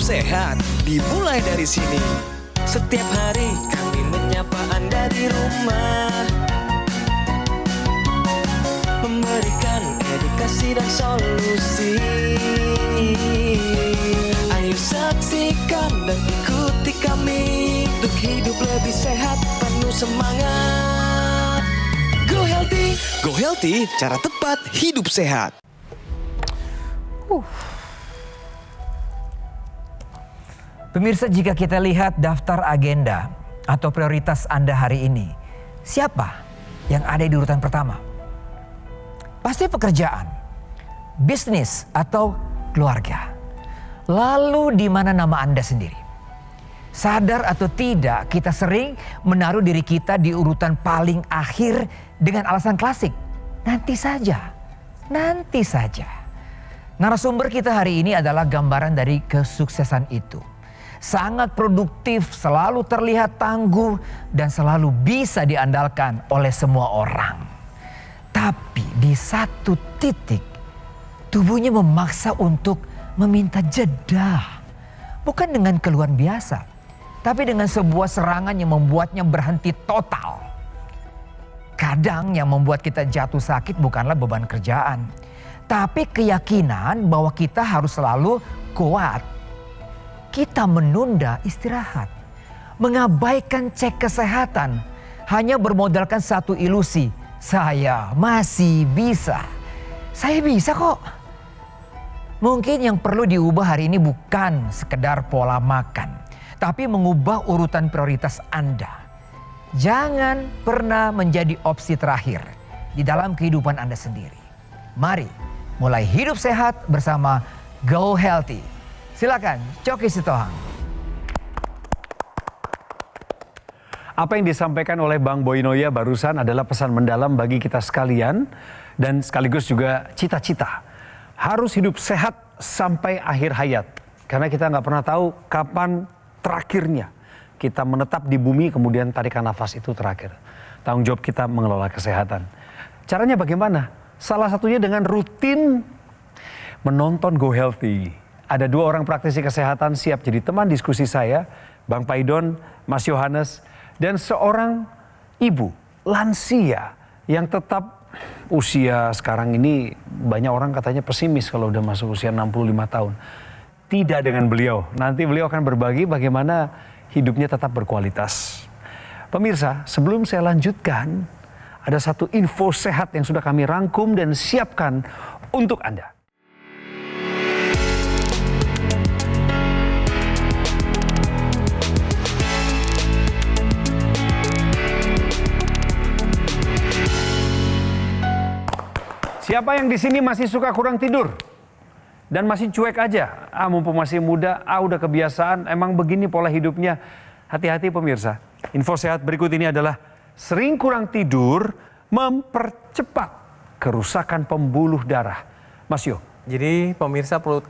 sehat dimulai dari sini. Setiap hari kami menyapa Anda di rumah, memberikan edukasi dan solusi. Ayo saksikan dan ikuti kami untuk hidup lebih sehat, penuh semangat. Go Healthy, cara tepat hidup sehat. Pemirsa, jika kita lihat daftar agenda atau prioritas Anda hari ini, siapa yang ada di urutan pertama? Pasti pekerjaan, bisnis, atau keluarga. Lalu di mana nama Anda sendiri? Sadar atau tidak, kita sering menaruh diri kita di urutan paling akhir dengan alasan klasik. Nanti saja. Narasumber kita hari ini adalah gambaran dari kesuksesan itu. Sangat produktif, selalu terlihat tangguh, dan selalu bisa diandalkan oleh semua orang. Tapi di satu titik, tubuhnya memaksa untuk meminta jeda. Bukan dengan keluhan biasa, tapi dengan sebuah serangan yang membuatnya berhenti total. Kadang yang membuat kita jatuh sakit bukanlah beban kerjaan, tapi keyakinan bahwa kita harus selalu kuat. Kita menunda istirahat, mengabaikan cek kesehatan, hanya bermodalkan satu ilusi. Saya masih bisa. Saya bisa kok. Mungkin yang perlu diubah hari ini bukan sekedar pola makan, tapi mengubah urutan prioritas Anda. Jangan pernah menjadi opsi terakhir di dalam kehidupan Anda sendiri. Mari mulai hidup sehat bersama Go Healthy. Silakan, Coki Sitohang. Apa yang disampaikan oleh Bang Boy Noya barusan adalah pesan mendalam bagi kita sekalian dan sekaligus juga cita-cita. Harus hidup sehat sampai akhir hayat. Karena kita nggak pernah tahu kapan terakhirnya kita menetap di bumi, kemudian tarikan nafas itu terakhir. Tanggung jawab kita mengelola kesehatan. Caranya bagaimana? Salah satunya dengan rutin menonton Go Healthy. Ada dua orang praktisi kesehatan siap jadi teman diskusi saya, Bang Paidon, Mas Yohanes, dan seorang ibu lansia yang tetap usia sekarang ini banyak orang katanya pesimis kalau udah masuk usia 65 tahun. Tidak dengan beliau. Nanti beliau akan berbagi bagaimana hidupnya tetap berkualitas. Pemirsa, sebelum saya lanjutkan, ada satu info sehat yang sudah kami rangkum dan siapkan untuk Anda. Siapa yang di sini masih suka kurang tidur? Dan masih cuek aja? Mumpung masih muda, udah kebiasaan, emang begini pola hidupnya. Hati-hati pemirsa. Info sehat berikut ini adalah sering kurang tidur mempercepat kerusakan pembuluh darah. Mas Yo. Jadi pemirsa perlu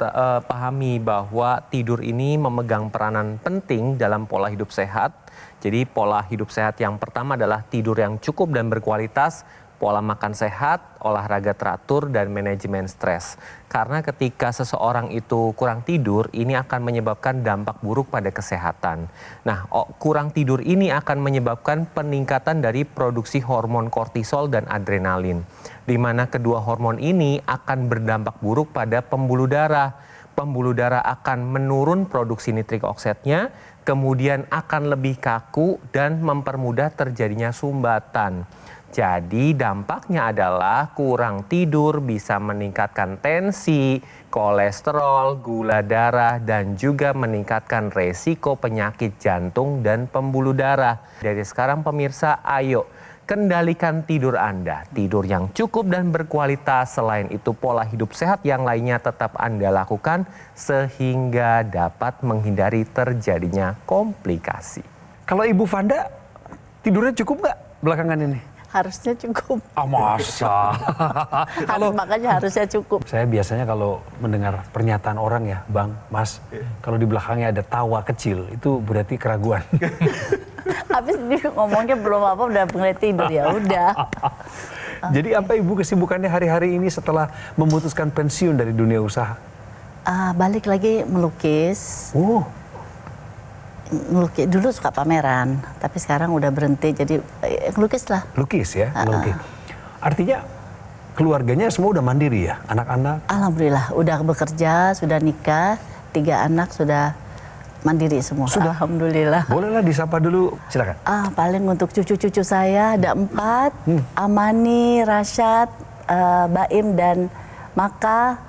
pahami bahwa tidur ini memegang peranan penting dalam pola hidup sehat. Jadi pola hidup sehat yang pertama adalah tidur yang cukup dan berkualitas, pola makan sehat, olahraga teratur, dan manajemen stres. Karena ketika seseorang itu kurang tidur, ini akan menyebabkan dampak buruk pada kesehatan. Nah, kurang tidur ini akan menyebabkan peningkatan dari produksi hormon kortisol dan adrenalin. Di mana kedua hormon ini akan berdampak buruk pada pembuluh darah. Pembuluh darah akan menurun produksi nitrik oksidnya, kemudian akan lebih kaku dan mempermudah terjadinya sumbatan. Jadi dampaknya adalah kurang tidur bisa meningkatkan tensi, kolesterol, gula darah, dan juga meningkatkan resiko penyakit jantung dan pembuluh darah. Dari sekarang pemirsa, ayo kendalikan tidur Anda. Tidur yang cukup dan berkualitas, selain itu pola hidup sehat yang lainnya tetap Anda lakukan sehingga dapat menghindari terjadinya komplikasi. Kalau Ibu Vanda, tidurnya cukup nggak belakangan ini? Harusnya cukup. Masa? Makanya harusnya cukup. Saya biasanya kalau mendengar pernyataan orang ya, Bang, Mas, kalau di belakangnya ada tawa kecil, itu berarti keraguan. Habis dia ngomongnya belum apa udah mulai tidur, ya udah. Jadi apa Ibu kesibukannya hari-hari ini setelah memutuskan pensiun dari dunia usaha? Balik lagi melukis. Ngelukis dulu suka pameran, tapi sekarang udah berhenti jadi ngelukis lah. Lukis ya, lukis. Artinya keluarganya semua udah mandiri ya, anak-anak? Alhamdulillah, udah bekerja, sudah nikah, 3 anak sudah mandiri semua. Sudah? Alhamdulillah. Bolehlah disapa dulu, silakan. Paling untuk cucu-cucu saya ada 4, Amani, Rashad, Baim dan Maka.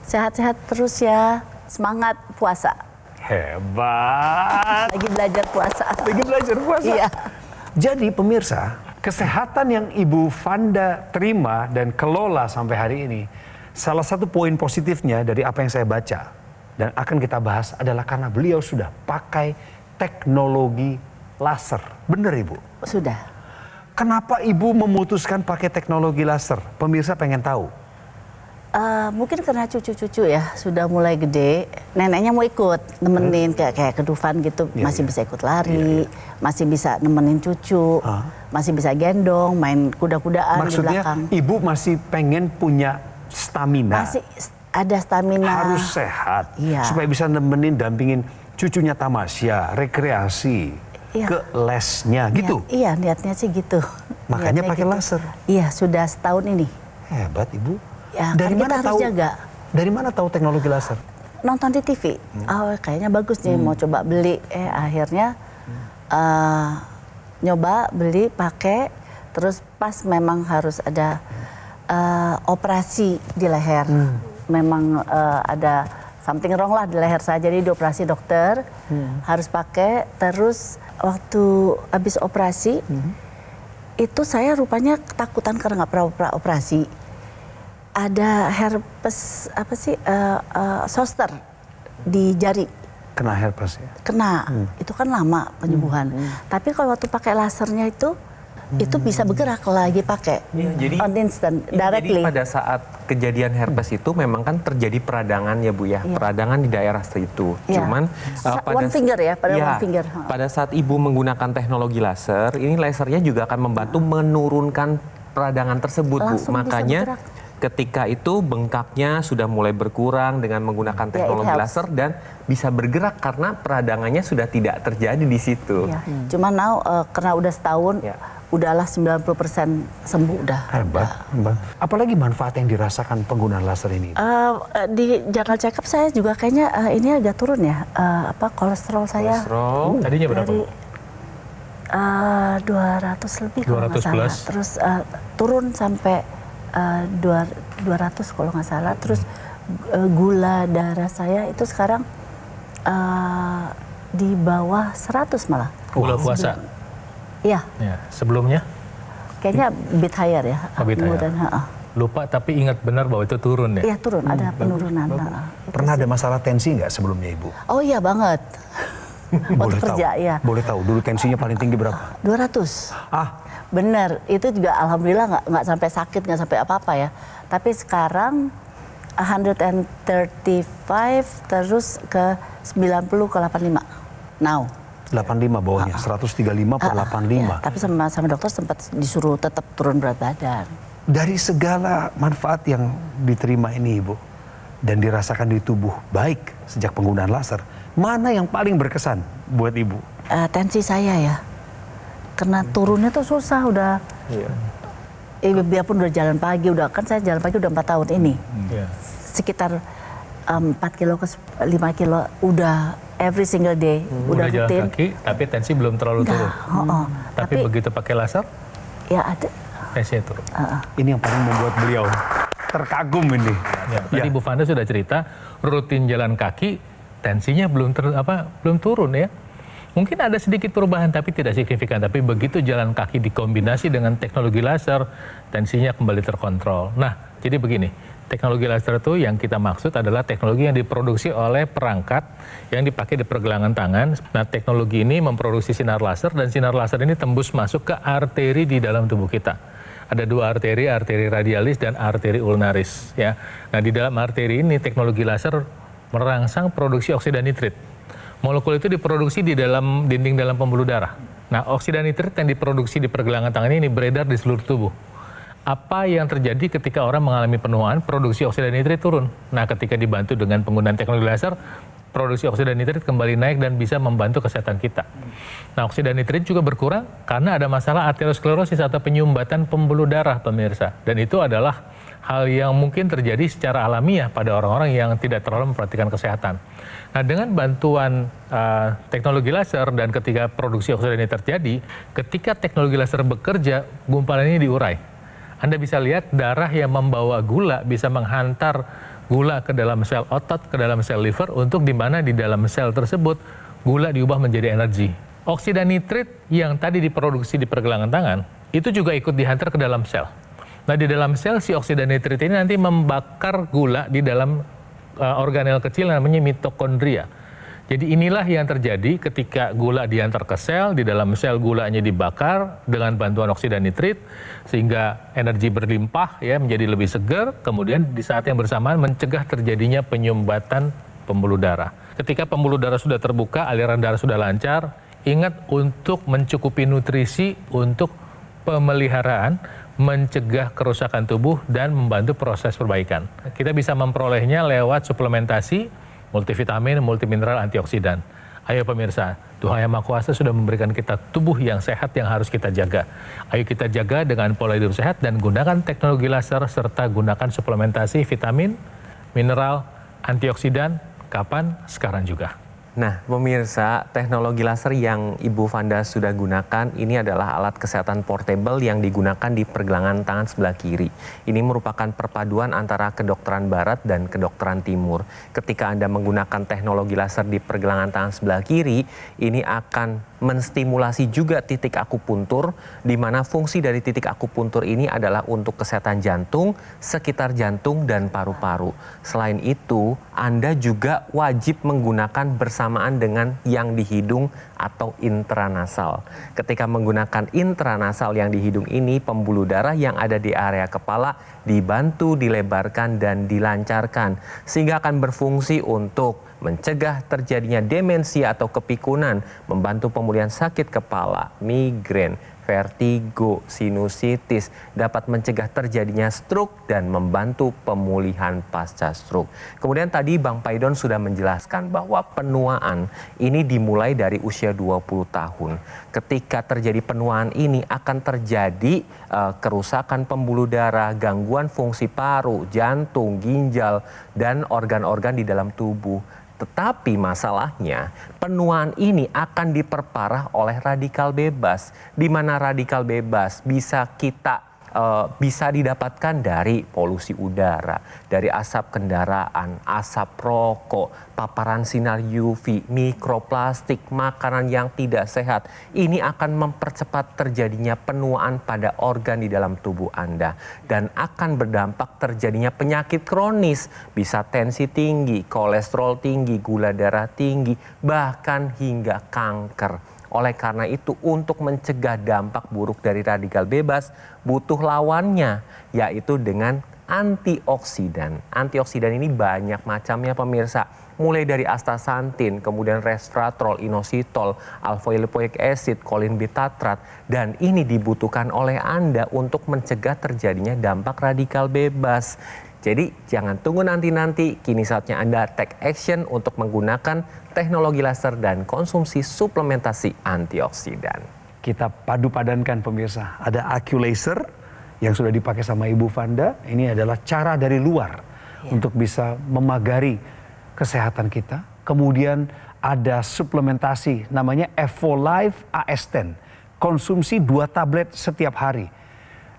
Sehat-sehat terus ya, semangat puasa. Hebat. Lagi belajar puasa. Lagi belajar puasa. Iya. Jadi pemirsa, kesehatan yang Ibu Vanda terima dan kelola sampai hari ini, salah satu poin positifnya dari apa yang saya baca dan akan kita bahas adalah karena beliau sudah pakai teknologi laser. Benar Ibu? Sudah. Kenapa Ibu memutuskan pakai teknologi laser? Pemirsa pengen tahu. Mungkin karena cucu-cucu ya sudah mulai gede, neneknya mau ikut nemenin kayak ke Dufan gitu, masih bisa ikut lari, masih bisa nemenin cucu, masih bisa gendong, main kuda-kudaan di belakang. Maksudnya Ibu masih pengen punya stamina. Masih ada stamina. Harus sehat, Iya. supaya bisa nemenin, dampingin cucunya tamasya, rekreasi, ke lesnya gitu. Iya, niatnya sih gitu. Makanya Niatnya pakai gitu. laser. Iya, sudah setahun ini. Hebat Ibu. Ya, Dari kan kita mana harus tahu? jaga. Dari mana tahu teknologi laser? Nonton di TV, kayaknya bagus nih, mau coba beli. Akhirnya nyoba beli, pakai, terus pas memang harus ada operasi di leher. Memang ada something wrong lah di leher saya, jadi dioperasi dokter, harus pakai. Terus waktu habis operasi, itu saya rupanya ketakutan karena nggak pernah operasi. Ada herpes zoster di jari. Kena herpes ya? Kena, itu kan lama penyembuhan. Tapi kalau waktu pakai lasernya itu bisa bergerak lagi pakai. Jadi on instant, jadi directly. pada saat kejadian herpes itu memang kan terjadi peradangan ya Bu ya, peradangan di daerah situ. Iya. Cuman One finger ya, pada Iya, one finger. pada saat Ibu menggunakan teknologi laser, ini lasernya juga akan membantu menurunkan peradangan tersebut Bu. Langsung bisa Makanya bergerak. ketika itu bengkaknya sudah mulai berkurang dengan menggunakan teknologi helps. laser dan bisa bergerak karena peradangannya sudah tidak terjadi di situ. Ya. Cuman now karena udah setahun, Ya. udahlah 90% sembuh udah. Hebat. Apalagi manfaat yang dirasakan penggunaan laser ini? Di jadwal check up saya juga kayaknya ini agak turun ya, kolesterol saya. Kolesterol. Tadinya berapa? Dari 200 lebih kalau nggak 200 salah. plus. Terus turun sampai 200 kalau nggak salah. Terus gula darah saya itu sekarang di bawah 100 malah. Gula puasa. Iya, Ya, sebelumnya kayaknya bit higher ya. Oh, bit higher. lupa tapi ingat benar bahwa itu turun ya. Iya turun, ada penurunan. Itu Pernah ada sih. masalah tensi nggak sebelumnya Ibu? Oh iya banget. Waktu kerja tahu? ya. Boleh tahu, dulu tensinya paling tinggi berapa? 200. Ah, Bener, itu juga alhamdulillah nggak sampai sakit, nggak sampai apa-apa ya. Tapi sekarang 135 terus ke 90 ke 85. Now. 85 bawahnya, 135 per 85. Ya, tapi sama dokter sempat disuruh tetap turun berat badan. Dari segala manfaat yang diterima ini Ibu, dan dirasakan di tubuh baik sejak penggunaan laser, mana yang paling berkesan buat Ibu? Tensi saya ya, karena turunnya tuh susah udah. Biarpun udah jalan pagi, kan saya jalan pagi udah 4 tahun ini. Iya. Sekitar 4 kilo ke 5 kilo udah every single day, udah jalan rutin. kaki tapi tensi belum terlalu turun. Tapi begitu pakai laser Ya ada. tensinya turun. Ini yang paling membuat beliau terkagum ini. Ya, tadi Bu Vanda sudah cerita rutin jalan kaki tensinya belum turun ya. Mungkin ada sedikit perubahan tapi tidak signifikan. Tapi begitu jalan kaki dikombinasi dengan teknologi laser, tensinya kembali terkontrol. Nah, jadi begini, teknologi laser itu yang kita maksud adalah teknologi yang diproduksi oleh perangkat yang dipakai di pergelangan tangan. Nah, teknologi ini memproduksi sinar laser dan sinar laser ini tembus masuk ke arteri di dalam tubuh kita. Ada 2 arteri, arteri radialis dan arteri ulnaris. Ya. Nah, di dalam arteri ini teknologi laser merangsang produksi oksida nitrit. Molekul itu diproduksi di dalam dinding dalam pembuluh darah. Nah, oksida nitrit yang diproduksi di pergelangan tangan ini beredar di seluruh tubuh. apa yang terjadi ketika orang mengalami penuaan, produksi oksida nitrit turun. Nah, ketika dibantu dengan penggunaan teknologi laser, produksi oksida nitrit kembali naik dan bisa membantu kesehatan kita. Nah, oksida nitrit juga berkurang karena ada masalah aterosklerosis atau penyumbatan pembuluh darah, pemirsa. Dan itu adalah hal yang mungkin terjadi secara alamiah pada orang-orang yang tidak terlalu memperhatikan kesehatan. Nah, dengan bantuan teknologi laser dan ketika produksi oksida nitrit terjadi, ketika teknologi laser bekerja, gumpalan ini diurai. Anda bisa lihat darah yang membawa gula bisa menghantar gula ke dalam sel otot, ke dalam sel liver, untuk di mana di dalam sel tersebut gula diubah menjadi energi. Oksida nitrit yang tadi diproduksi di pergelangan tangan, itu juga ikut dihantar ke dalam sel. Nah, di dalam sel si oksida nitrit ini nanti membakar gula di dalam organel kecil namanya mitokondria. Jadi inilah yang terjadi ketika gula diantar ke sel, di dalam sel gulanya dibakar dengan bantuan oksida nitrit sehingga energi berlimpah ya, menjadi lebih segar, kemudian di saat yang bersamaan mencegah terjadinya penyumbatan pembuluh darah. Ketika pembuluh darah sudah terbuka, aliran darah sudah lancar, ingat untuk mencukupi nutrisi untuk pemeliharaan, mencegah kerusakan tubuh dan membantu proses perbaikan. Kita bisa memperolehnya lewat suplementasi multivitamin, multimineral, antioksidan. Ayo pemirsa, Tuhan Yang Maha Kuasa sudah memberikan kita tubuh yang sehat yang harus kita jaga. Ayo kita jaga dengan pola hidup sehat dan gunakan teknologi laser serta gunakan suplementasi vitamin, mineral, antioksidan. Kapan? Sekarang juga. Nah, pemirsa, teknologi laser yang Ibu Vanda sudah gunakan ini adalah alat kesehatan portable yang digunakan di pergelangan tangan sebelah kiri. Ini merupakan perpaduan antara kedokteran barat dan kedokteran timur. Ketika Anda menggunakan teknologi laser di pergelangan tangan sebelah kiri, ini akan menstimulasi juga titik akupuntur, di mana fungsi dari titik akupuntur ini adalah untuk kesehatan jantung, sekitar jantung, dan paru-paru. Selain itu, Anda juga wajib menggunakan bersamaan dengan yang di hidung atau intranasal. Ketika menggunakan intranasal yang di hidung ini, pembuluh darah yang ada di area kepala dibantu dilebarkan dan dilancarkan, sehingga akan berfungsi untuk mencegah terjadinya demensia atau kepikunan, membantu pemulihan sakit kepala, migrain, vertigo, sinusitis, dapat mencegah terjadinya stroke dan membantu pemulihan pasca stroke. Kemudian tadi Bang Paidon sudah menjelaskan bahwa penuaan ini dimulai dari usia 20 tahun. Ketika terjadi penuaan ini akan terjadi kerusakan pembuluh darah, gangguan fungsi paru, jantung, ginjal, dan organ-organ di dalam tubuh. Tetapi masalahnya penuaan ini akan diperparah oleh radikal bebas, di mana radikal bebas bisa didapatkan dari polusi udara, dari asap kendaraan, asap rokok, paparan sinar UV, mikroplastik, makanan yang tidak sehat. Ini akan mempercepat terjadinya penuaan pada organ di dalam tubuh Anda dan akan berdampak terjadinya penyakit kronis, bisa tensi tinggi, kolesterol tinggi, gula darah tinggi, bahkan hingga kanker. Oleh karena itu, untuk mencegah dampak buruk dari radikal bebas, butuh lawannya, yaitu dengan antioksidan. Antioksidan ini banyak macamnya pemirsa, mulai dari astaxanthin, kemudian resveratrol, inositol, alpha-lipoic acid, kolin bitatrat, dan ini dibutuhkan oleh Anda untuk mencegah terjadinya dampak radikal bebas. Jadi jangan tunggu nanti-nanti, kini saatnya Anda take action untuk menggunakan teknologi laser dan konsumsi suplementasi antioksidan. Kita padu-padankan pemirsa, ada AccuLaser yang sudah dipakai sama Ibu Vanda. Ini adalah cara dari luar untuk bisa memagari kesehatan kita. Kemudian ada suplementasi namanya Evolive AS10. Konsumsi 2 tablet setiap hari.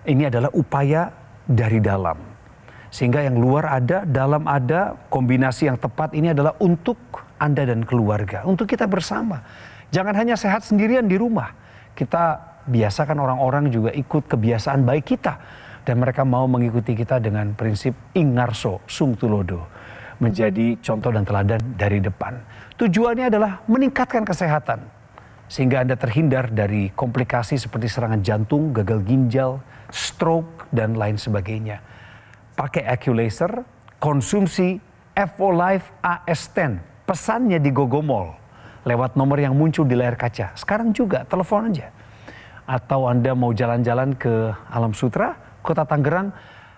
Ini adalah upaya dari dalam. Sehingga yang luar ada, dalam ada, kombinasi yang tepat ini adalah untuk Anda dan keluarga. Untuk kita bersama. Jangan hanya sehat sendirian di rumah. Kita biasakan orang-orang juga ikut kebiasaan baik kita. Dan mereka mau mengikuti kita dengan prinsip ingarso sung tulodo. Menjadi contoh dan teladan dari depan. Tujuannya adalah meningkatkan kesehatan. Sehingga Anda terhindar dari komplikasi seperti serangan jantung, gagal ginjal, stroke, dan lain sebagainya. Pakai AccuLaser, konsumsi Evolive AS10. Pesannya di Gogomall lewat nomor yang muncul di layar kaca. Sekarang juga telepon aja. Atau Anda mau jalan-jalan ke Alam Sutra, Kota Tangerang,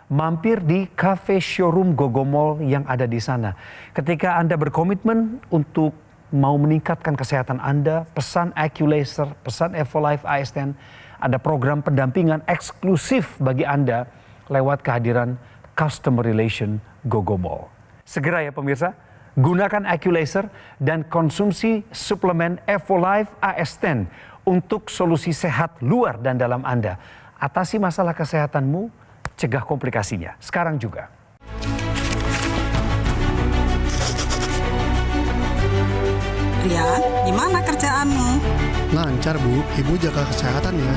mampir di cafe showroom Gogomall yang ada di sana. Ketika Anda berkomitmen untuk mau meningkatkan kesehatan Anda, pesan AccuLaser, pesan Evolife AS10, ada program pendampingan eksklusif bagi Anda lewat kehadiran Customer Relation Gogomall. Segera ya pemirsa, gunakan AccuLaser dan konsumsi suplemen Evolife AS10 untuk solusi sehat luar dan dalam Anda. Atasi masalah kesehatanmu, cegah komplikasinya. Sekarang juga. Rian, gimana kerjaanmu? Lancar Bu, Ibu jaga kesehatan ya.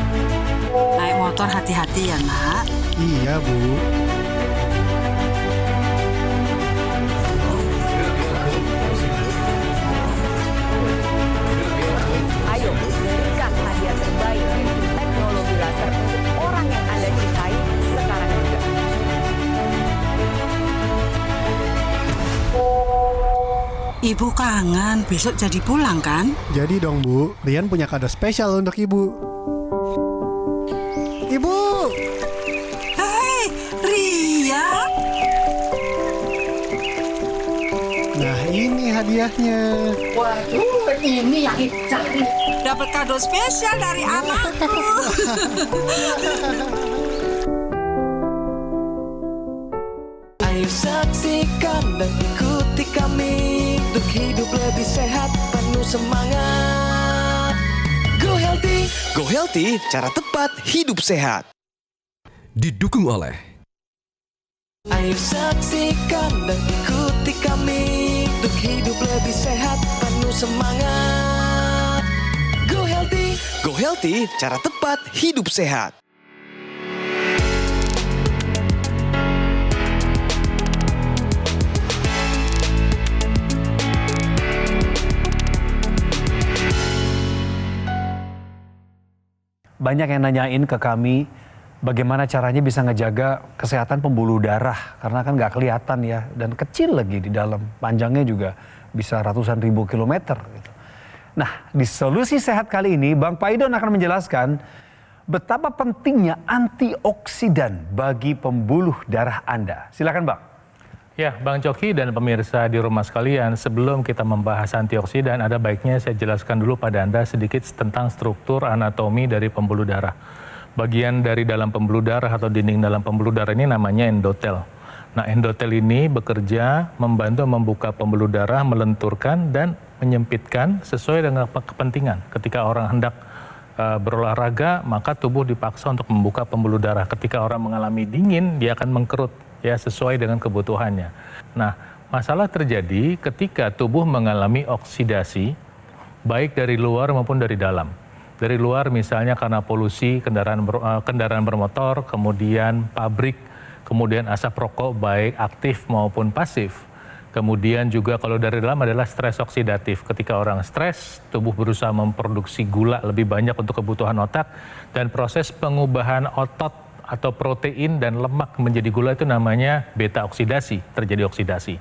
Naik motor hati-hati ya nak. Iya Bu. Ayo, berikan hadiah terbaik yaitu teknologi laser untuk orang yang Anda cintai sekarang juga. Ibu kangen, besok jadi pulang kan? Jadi dong Bu, Rian punya kado spesial untuk Ibu. Ibu! Hei, Rian. Nah ini hadiahnya. Waduh, ini yang dicari. Dapat kado spesial dari anakku. Ayo saksikan dan ikuti kami untuk hidup lebih sehat, penuh semangat. Go Healthy, cara tepat hidup sehat. Didukung oleh Ayo saksikan dan ikuti kami untuk hidup lebih sehat, penuh semangat. Go Healthy, cara tepat hidup sehat. Banyak yang nanyain ke kami bagaimana caranya bisa ngejaga kesehatan pembuluh darah. Karena kan nggak kelihatan ya, dan kecil lagi di dalam. Panjangnya juga bisa ratusan ribu kilometer. Gitu. Nah, di Solusi Sehat kali ini, Bang Paidon akan menjelaskan betapa pentingnya antioksidan bagi pembuluh darah Anda. Silakan Bang. Ya, Bang Coki dan pemirsa di rumah sekalian, sebelum kita membahas antioksidan, ada baiknya saya jelaskan dulu pada Anda sedikit tentang struktur anatomi dari pembuluh darah. Bagian dari dalam pembuluh darah atau dinding dalam pembuluh darah ini namanya endotel. Nah, endotel ini bekerja membantu membuka pembuluh darah, melenturkan dan menyempitkan sesuai dengan kepentingan. Ketika orang hendak berolahraga, maka tubuh dipaksa untuk membuka pembuluh darah. Ketika orang mengalami dingin, dia akan mengkerut. Ya, sesuai dengan kebutuhannya. Nah, masalah terjadi ketika tubuh mengalami oksidasi, baik dari luar maupun dari dalam. Dari luar misalnya karena polusi kendaraan bermotor, kemudian pabrik, kemudian asap rokok baik aktif maupun pasif. Kemudian juga kalau dari dalam adalah stres oksidatif. Ketika orang stres, tubuh berusaha memproduksi gula lebih banyak untuk kebutuhan otak, dan proses pengubahan otot atau protein dan lemak menjadi gula itu namanya beta oksidasi, terjadi oksidasi.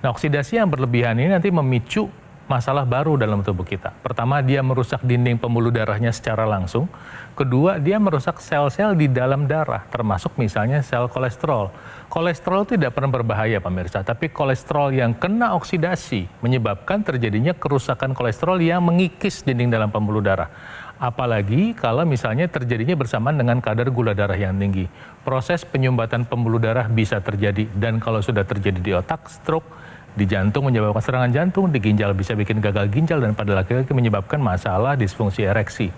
Nah, oksidasi yang berlebihan ini nanti memicu masalah baru dalam tubuh kita. Pertama, dia merusak dinding pembuluh darahnya secara langsung. Kedua, dia merusak sel-sel di dalam darah, termasuk misalnya sel kolesterol. Kolesterol tidak pernah berbahaya pemirsa, tapi kolesterol yang kena oksidasi menyebabkan terjadinya kerusakan kolesterol yang mengikis dinding dalam pembuluh darah. Apalagi kalau misalnya terjadinya bersamaan dengan kadar gula darah yang tinggi. Proses penyumbatan pembuluh darah bisa terjadi, dan kalau sudah terjadi di otak, stroke, di jantung menyebabkan serangan jantung, di ginjal bisa bikin gagal ginjal, dan pada laki-laki menyebabkan masalah disfungsi ereksi.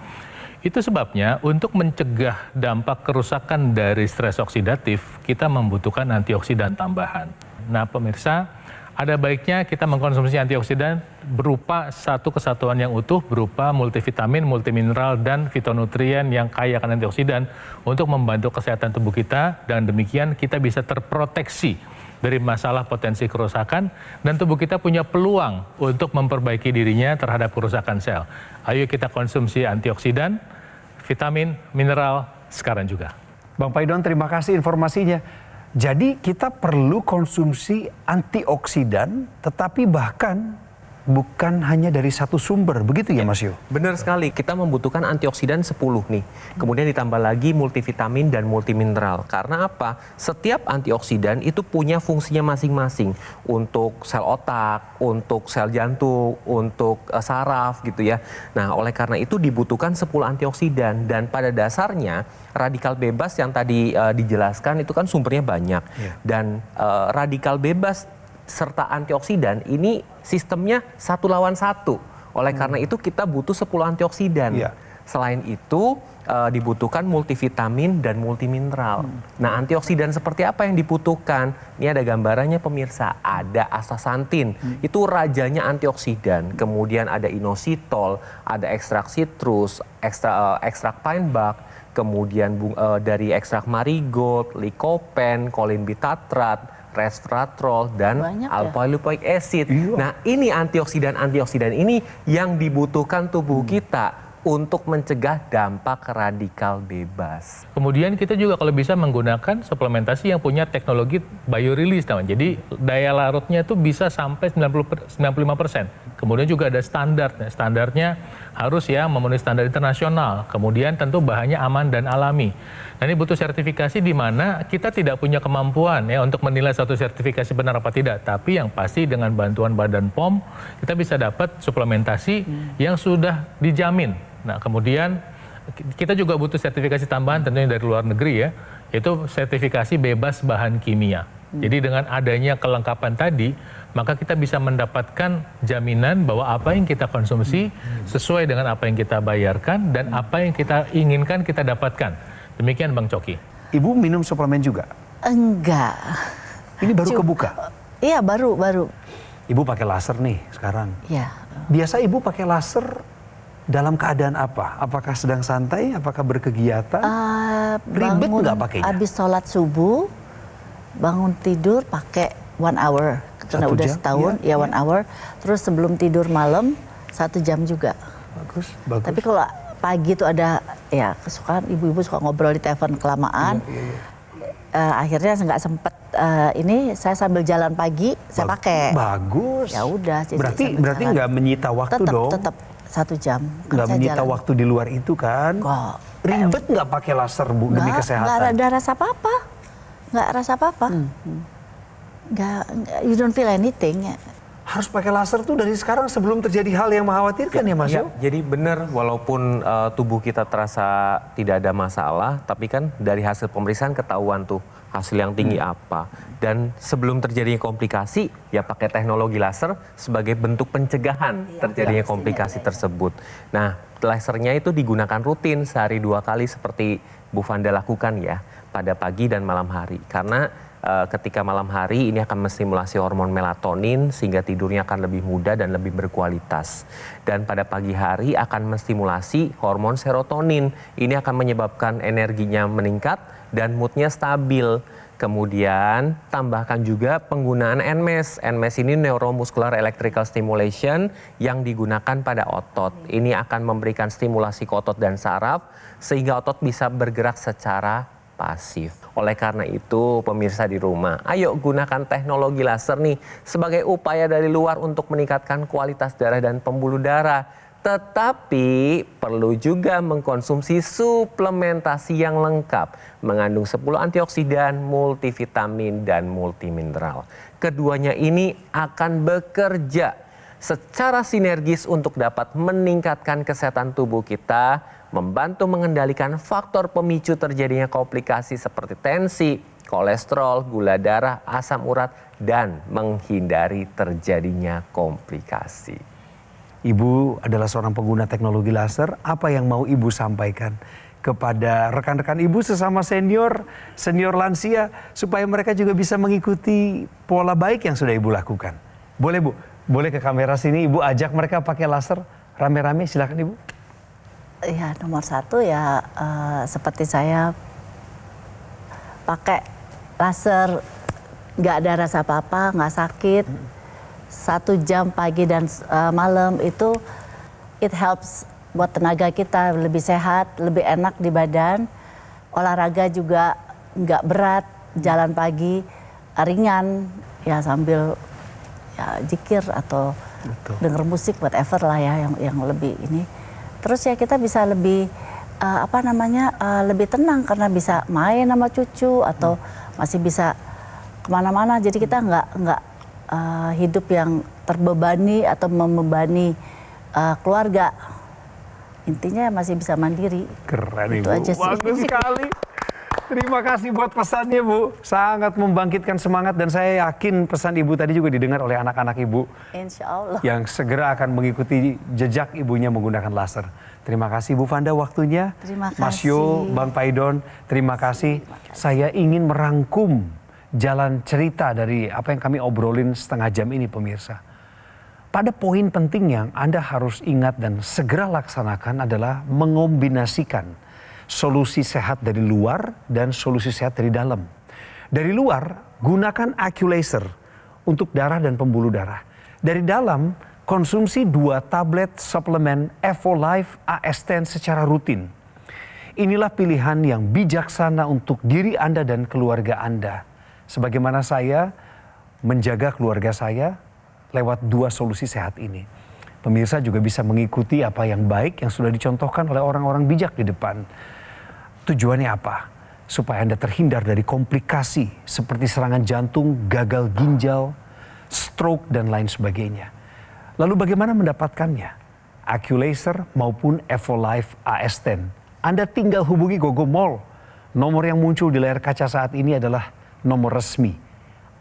Itu sebabnya untuk mencegah dampak kerusakan dari stres oksidatif, kita membutuhkan antioksidan tambahan. Nah pemirsa, ada baiknya kita mengkonsumsi antioksidan berupa satu kesatuan yang utuh, berupa multivitamin, multimineral, dan fitonutrien yang kaya akan antioksidan untuk membantu kesehatan tubuh kita, dan demikian kita bisa terproteksi dari masalah potensi kerusakan, dan tubuh kita punya peluang untuk memperbaiki dirinya terhadap kerusakan sel. Ayo kita konsumsi antioksidan, vitamin, mineral sekarang juga. Bang Paidon, terima kasih informasinya. Jadi kita perlu konsumsi antioksidan, tetapi bahkan bukan hanya dari satu sumber, begitu ya Mas Yo? Benar sekali, kita membutuhkan antioksidan 10 nih. Kemudian ditambah lagi multivitamin dan multimineral. Karena apa? Setiap antioksidan itu punya fungsinya masing-masing. Untuk sel otak, untuk sel jantung, untuk saraf gitu ya. Nah, oleh karena itu dibutuhkan 10 antioksidan. Dan pada dasarnya radikal bebas yang tadi dijelaskan itu kan sumbernya banyak. Dan radikal bebas serta antioksidan ini sistemnya 1 lawan 1. Oleh karena itu kita butuh 10 antioksidan. Selain itu dibutuhkan multivitamin dan multimineral. Nah, antioksidan seperti apa yang dibutuhkan? Ini ada gambarannya pemirsa. Ada astaxanthin, itu rajanya antioksidan. Kemudian ada inositol, ada ekstrak citrus, ekstrak pine bark, kemudian dari ekstrak marigold, lycopene, choline resveratrol dan alpha-lipoic acid. Nah, ini antioksidan ini yang dibutuhkan tubuh kita untuk mencegah dampak radikal bebas. Kemudian kita juga kalau bisa menggunakan suplementasi yang punya teknologi biorelease namanya. Jadi daya larutnya itu bisa sampai 95%. Kemudian juga ada standarnya. Standarnya harus ya memenuhi standar internasional. Kemudian tentu bahannya aman dan alami. Nah, ini butuh sertifikasi di mana kita tidak punya kemampuan ya untuk menilai suatu sertifikasi benar apa tidak. Tapi yang pasti dengan bantuan Badan POM kita bisa dapat suplementasi yang sudah dijamin. Nah, kemudian kita juga butuh sertifikasi tambahan tentunya dari luar negeri ya, yaitu sertifikasi bebas bahan kimia. Jadi dengan adanya kelengkapan tadi, maka kita bisa mendapatkan jaminan bahwa apa yang kita konsumsi sesuai dengan apa yang kita bayarkan dan apa yang kita inginkan kita dapatkan. Demikian Bang Coki. Ibu minum suplemen juga? Enggak. Ini baru kebuka? Iya, baru. Ibu pakai laser nih sekarang? Iya. Biasa ibu pakai laser dalam keadaan apa? Apakah sedang santai? Apakah berkegiatan? Ribet nggak pakainya? Habis sholat subuh, bangun tidur pakai 1 hour. Karena udah setahun, ya 1 hour. Terus sebelum tidur malam, 1 jam juga. Bagus. Tapi kalau pagi itu ada, ya kesukaan ibu-ibu suka ngobrol di telepon kelamaan. Akhirnya nggak sempet ini saya sambil jalan pagi saya pakai. Bagus. Ya udah. Berarti nggak menyita waktu dong? Tetap 1 jam. Nggak menyita waktu di luar itu kan? Ribet nggak pakai laser Bu demi kesehatan? Nggak ada rasa apa-apa. Nggak rasa apa-apa. Nggak, you don't feel anything. Harus pakai laser tuh dari sekarang sebelum terjadi hal yang mengkhawatirkan ya Mas Yo? Jadi benar, walaupun tubuh kita terasa tidak ada masalah, tapi kan dari hasil pemeriksaan ketahuan tuh hasil yang tinggi apa. Dan sebelum terjadinya komplikasi, ya pakai teknologi laser sebagai bentuk pencegahan terjadinya komplikasi tersebut. Nah, lasernya itu digunakan rutin sehari 2 kali seperti Bu Vanda lakukan ya, pada pagi dan malam hari. Karena ketika malam hari ini akan menstimulasi hormon melatonin sehingga tidurnya akan lebih mudah dan lebih berkualitas. Dan pada pagi hari akan menstimulasi hormon serotonin. Ini akan menyebabkan energinya meningkat dan moodnya stabil. Kemudian tambahkan juga penggunaan NMES. NMES ini Neuromuscular Electrical Stimulation yang digunakan pada otot. Ini akan memberikan stimulasi ke otot dan saraf sehingga otot bisa bergerak secara pasif. Oleh karena itu pemirsa di rumah, ayo gunakan teknologi laser nih sebagai upaya dari luar untuk meningkatkan kualitas darah dan pembuluh darah. Tetapi perlu juga mengkonsumsi suplementasi yang lengkap, mengandung 10 antioksidan, multivitamin dan multimineral. Keduanya ini akan bekerja secara sinergis untuk dapat meningkatkan kesehatan tubuh kita, membantu mengendalikan faktor pemicu terjadinya komplikasi seperti tensi, kolesterol, gula darah, asam urat, dan menghindari terjadinya komplikasi. Ibu adalah seorang pengguna teknologi laser. Apa yang mau Ibu sampaikan kepada rekan-rekan Ibu sesama senior lansia supaya mereka juga bisa mengikuti pola baik yang sudah Ibu lakukan? Boleh Bu? Boleh ke kamera sini Ibu ajak mereka pakai laser rame-rame, silakan Ibu. Ya nomor 1 ya seperti saya pakai laser, nggak ada rasa apa-apa, nggak sakit. 1 jam pagi dan malam itu it helps buat tenaga kita lebih sehat, lebih enak di badan. Olahraga juga nggak berat, jalan pagi ringan ya sambil ya zikir atau denger musik whatever lah ya yang lebih ini. Terus ya kita bisa lebih lebih tenang karena bisa main sama cucu atau masih bisa kemana-mana. Jadi kita nggak hidup yang terbebani atau membebani keluarga. Intinya masih bisa mandiri. Keren Itu Ibu, aja sih. bagus sekali. Terima kasih buat pesannya Bu, sangat membangkitkan semangat dan saya yakin pesan Ibu tadi juga didengar oleh anak-anak Ibu. Insya Allah. Yang segera akan mengikuti jejak ibunya menggunakan laser. Terima kasih Bu Vanda waktunya. Terima Mas kasih. Yo, Bang Paidon, terima kasih. Saya ingin merangkum jalan cerita dari apa yang kami obrolin setengah jam ini pemirsa. Pada poin penting yang Anda harus ingat dan segera laksanakan adalah mengombinasikan solusi sehat dari luar dan solusi sehat dari dalam. Dari luar, gunakan Aculaser untuk darah dan pembuluh darah. Dari dalam, konsumsi 2 tablet suplemen Evolife AS10 secara rutin. Inilah pilihan yang bijaksana untuk diri Anda dan keluarga Anda. Sebagaimana saya menjaga keluarga saya lewat 2 solusi sehat ini. Pemirsa juga bisa mengikuti apa yang baik yang sudah dicontohkan oleh orang-orang bijak di depan. Tujuannya apa? Supaya Anda terhindar dari komplikasi seperti serangan jantung, gagal ginjal, stroke, dan lain sebagainya. Lalu bagaimana mendapatkannya? Aculaser maupun Evolife AS10. Anda tinggal hubungi Gogo Mall. Nomor yang muncul di layar kaca saat ini adalah nomor resmi.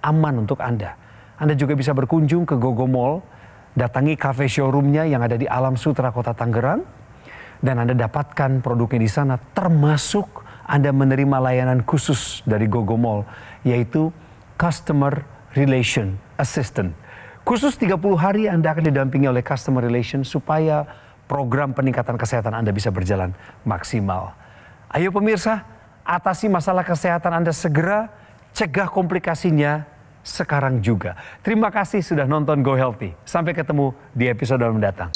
Aman untuk Anda. Anda juga bisa berkunjung ke Gogo Mall, datangi cafe showroomnya yang ada di Alam Sutra, Kota Tangerang. Dan Anda dapatkan produknya di sana, termasuk Anda menerima layanan khusus dari Gogo Mall, yaitu Customer Relation Assistant. Khusus 30 hari Anda akan didampingi oleh Customer Relation supaya program peningkatan kesehatan Anda bisa berjalan maksimal. Ayo pemirsa, atasi masalah kesehatan Anda segera, cegah komplikasinya sekarang juga. Terima kasih sudah nonton Go Healthy. Sampai ketemu di episode mendatang.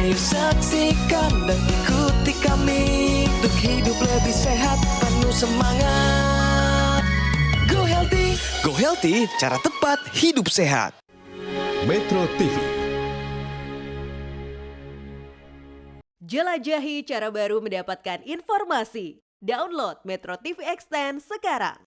Ayo saksikan dan ikuti kami untuk hidup lebih sehat, penuh semangat. Go Healthy, Go Healthy, cara tepat hidup sehat. Metro TV. Jelajahi cara baru mendapatkan informasi. Download Metro TV Extend sekarang.